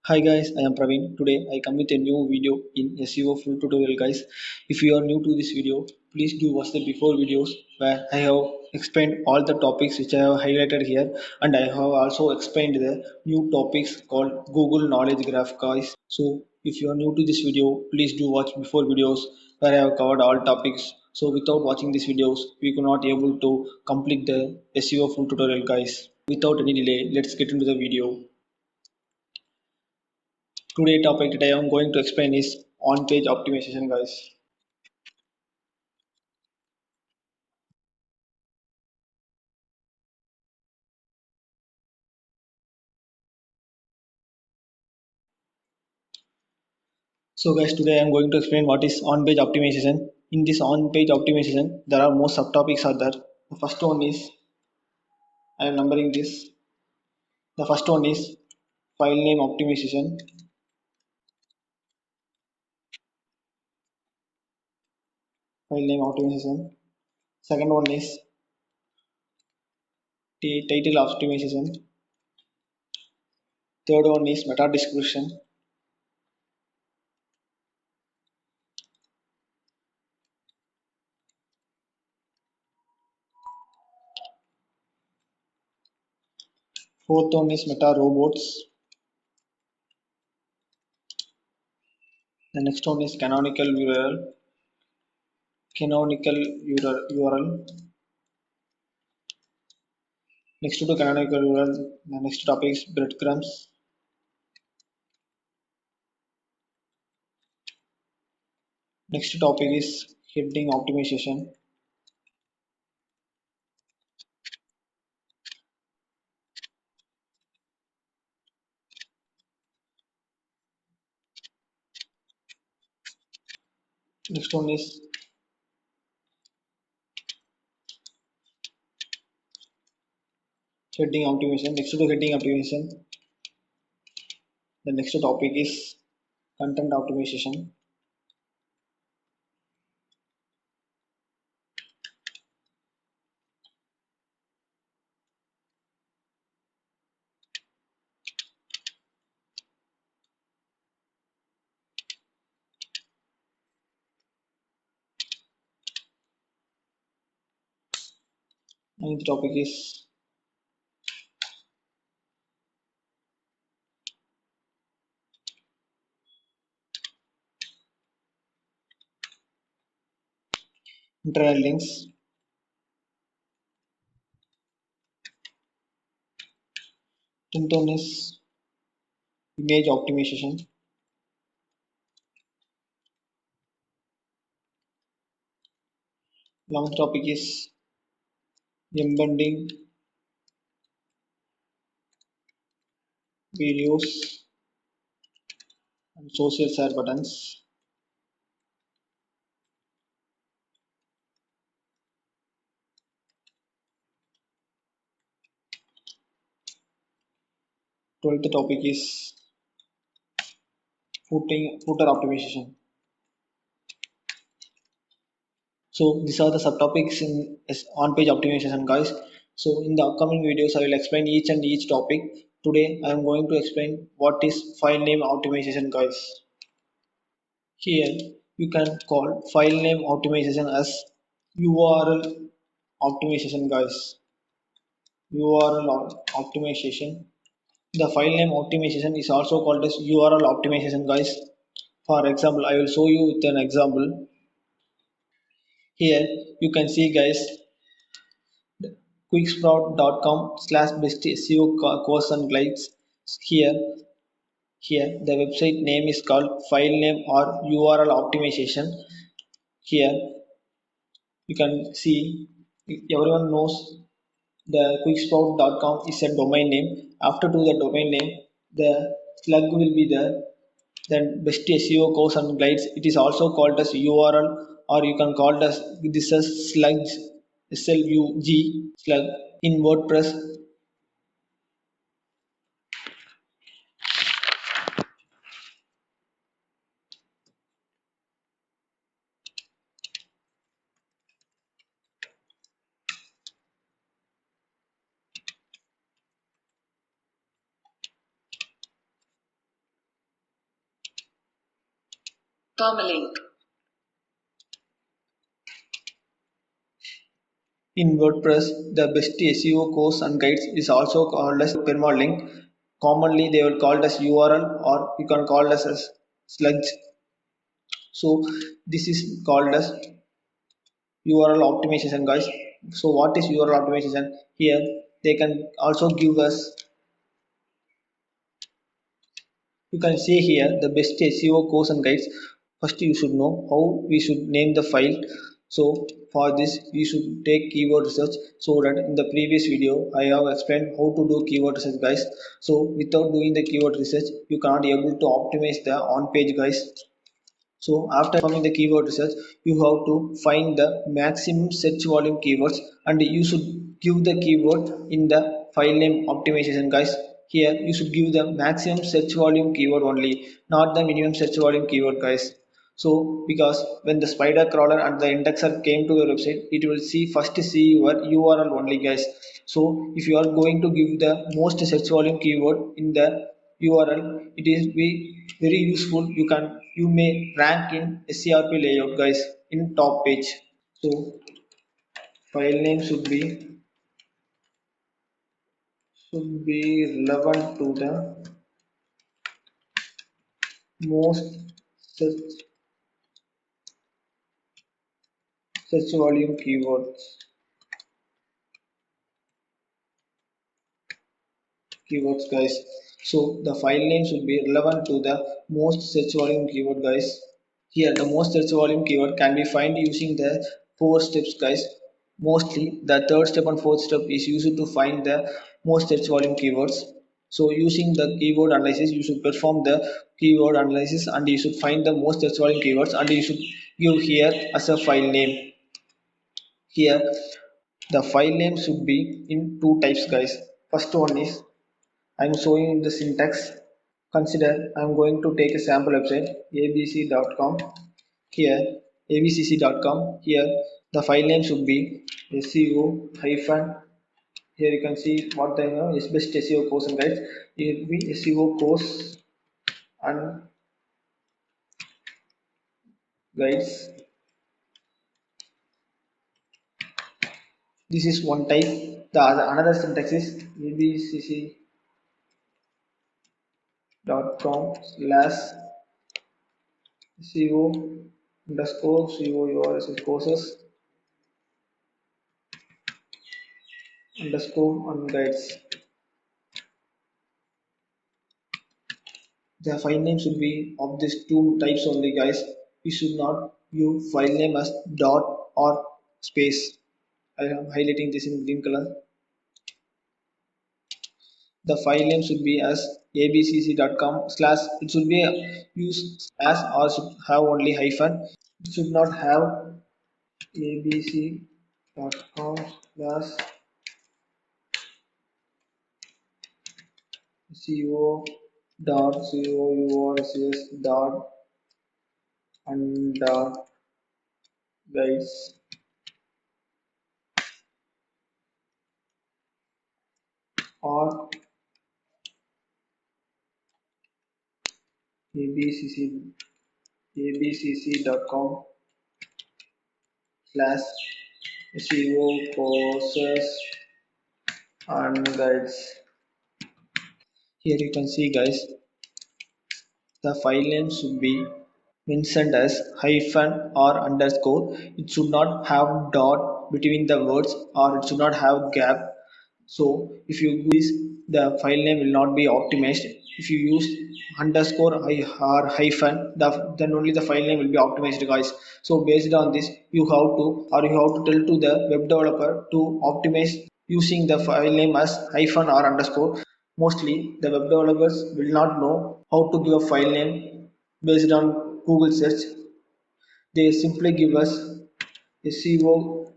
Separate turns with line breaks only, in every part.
Hi guys, I am Pravin. Today I come with a new video in SEO full tutorial guys. If you are new to this video, please do watch the before videos where I have explained all the topics which I have highlighted here, and I have also explained the new topics called Google Knowledge Graph guys. So if you are new to this video, please do watch before videos where I have covered all topics. So without watching these videos, we could not able to complete the SEO full tutorial guys. Without any delay, let's get into the video. Today topic that I am going to explain is on-page optimization guys. So guys, today I am going to explain what is on-page optimization. In this on-page optimization, there are more subtopics are there. The first one is, I am numbering this. The first one is file name optimization. File name optimization. Second one is title optimization. Third one is meta description. Fourth one is meta robots. The next one is canonical URL. Canonical URL. Next to the canonical URL, the next topic is breadcrumbs. Next topic is heading optimization. Next one is heading optimization. Next to the heading optimization, the next topic is content optimization. Ninth topic is internal links. Tenth one is image optimization. 11th topic is embedding videos and social share buttons. 12th topic is footer optimization. So these are the subtopics in on-page optimization, guys. So in the upcoming videos, I will explain each and each topic. Today, I am going to explain what is file name optimization, guys. Here, you can call file name optimization as URL optimization, guys. URL optimization. The file name optimization is also called as URL optimization, guys. For example, I will show you with an example. Here, you can see, guys, quicksprout.com/best SEO course and guides. Here, here the website name is called file name or URL optimization. Here you can see everyone knows the quicksprout.com is a domain name. After to the domain name, the slug will be there. Then best SEO course and guides. It is also called as URL, or you can call it as this as slug, SLUG, slug in WordPress.
Permalink.
In WordPress, the best SEO course and guides is also called as Permalink. Commonly, they will call it as URL or you can call it as Slug. So this is called as URL optimization, guys. So what is URL optimization? Here they can also give us. You can see here the best SEO course and guides. First, you should know how we should name the file. So for this, we should take keyword research. So that in the previous video, I have explained how to do keyword research, guys. So without doing the keyword research, you cannot able to optimize the on page, guys. So after performing the keyword research, you have to find the maximum search volume keywords and you should give the keyword in the file name optimization, guys. Here you should give the maximum search volume keyword only, not the minimum search volume keyword, guys. So because when the spider crawler and the indexer came to your website, it will see your URL only, guys. So if you are going to give the most search volume keyword in the URL, it is be very useful. You may rank in SCRP layout, guys, in top page. So file name should be relevant to the most search search volume keywords, guys. So the file name should be relevant to the most search volume keyword, guys. Here, the most search volume keyword can be found using the four steps, guys. Mostly, the third step and fourth step is used to find the most search volume keywords. So, using the keyword analysis, you should perform the keyword analysis and you should find the most search volume keywords and you should give here as a file name. Here, the file name should be in two types, guys. First one is I'm showing the syntax. Consider I'm going to take a sample website abc.com. Here abcc.com. Here the file name should be SEO hyphen. Here you can see what the is best SEO course and guides. It will be SEO course and guides. This is one type. The another syntax is abcc.com/SEO underscore CO courses underscore and guides. The file name should be of these two types only, guys. We should not use file name as dot or space. I am highlighting this in green color. The file name should be as abcc.com slash. It should be used slash or should have only hyphen. It should not have abc.com slash co dot cours dot and guys or abcc abcc.com slash SEO courses and guides. Here you can see, guys, the file name should be mentioned as hyphen or underscore. It should not have dot between the words or it should not have gap. So if you use this, the file name will not be optimized. If you use underscore or hyphen, then only the file name will be optimized, guys. So based on this, you have to tell to the web developer to optimize using the file name as hyphen or underscore. Mostly the web developers will not know how to give a file name based on Google search. They simply give us SEO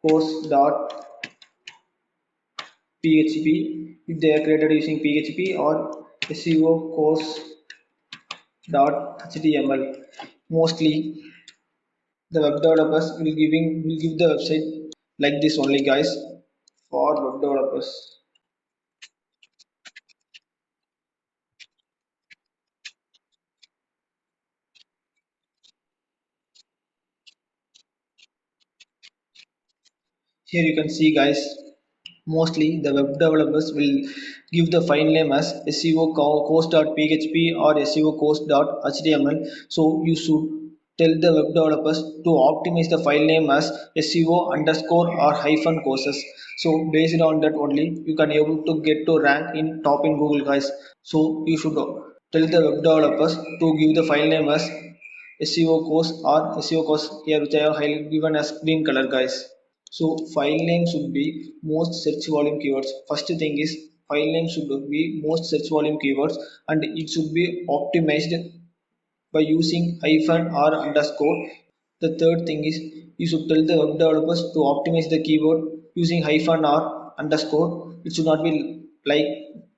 course.php if they are created using PHP or SEO course.html. Mostly the web developers will give the website like this only, guys, for web developers. Here you can see guys, mostly the web developers will give the file name as SEO course.php or SEO course.html. So you should tell the web developers to optimize the file name as SEO underscore or hyphen courses. So based on that only you can able to get to rank in top in Google guys. So you should tell the web developers to give the file name as SEO course or SEO course here which I have given as green color guys. So file name should be most search volume keywords. First thing is file name should be most search volume keywords and it should be optimized by using hyphen or underscore. The third thing is you should tell the web developers to optimize the keyword using hyphen or underscore. It should not be like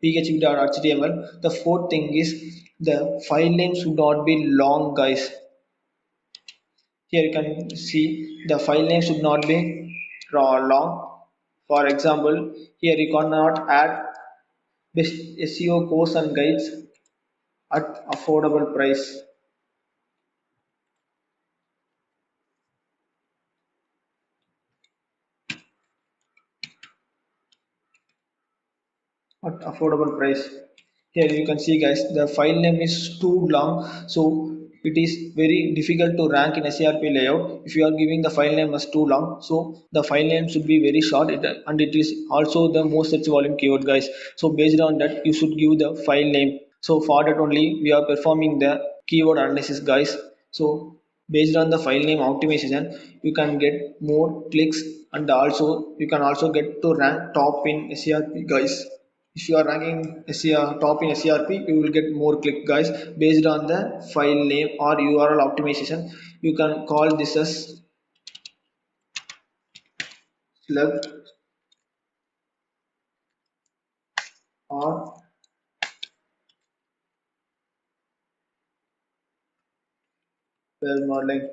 php.html. The fourth thing is the file name should not be long guys. Here you can see the file name should not be long. For example, here you cannot add best SEO course and guides at affordable price. At affordable price. Here you can see guys, the file name is too long, so it is very difficult to rank in SERP layout if you are giving the file name as too long. So the file name should be very short, and it is also the most search volume keyword guys. So based on that you should give the file name. So for that only we are performing the keyword analysis guys. So based on the file name optimization you can get more clicks, and also you can also get to rank top in SERP guys. If you are ranking SER, top in SERP, you will get more click guys based on the file name or URL optimization. You can call this as Slug or Permalink.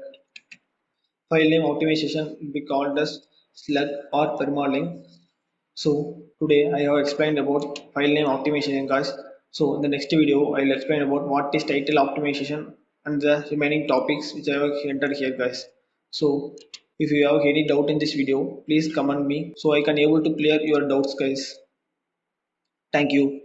File name optimization will be called as Slug or Permalink. So today I have explained about file name optimization guys. So in the next video I will explain about what is title optimization and the remaining topics which I have entered here guys. So if you have any doubt in this video please comment me so I can able to clear your doubts guys. Thank you.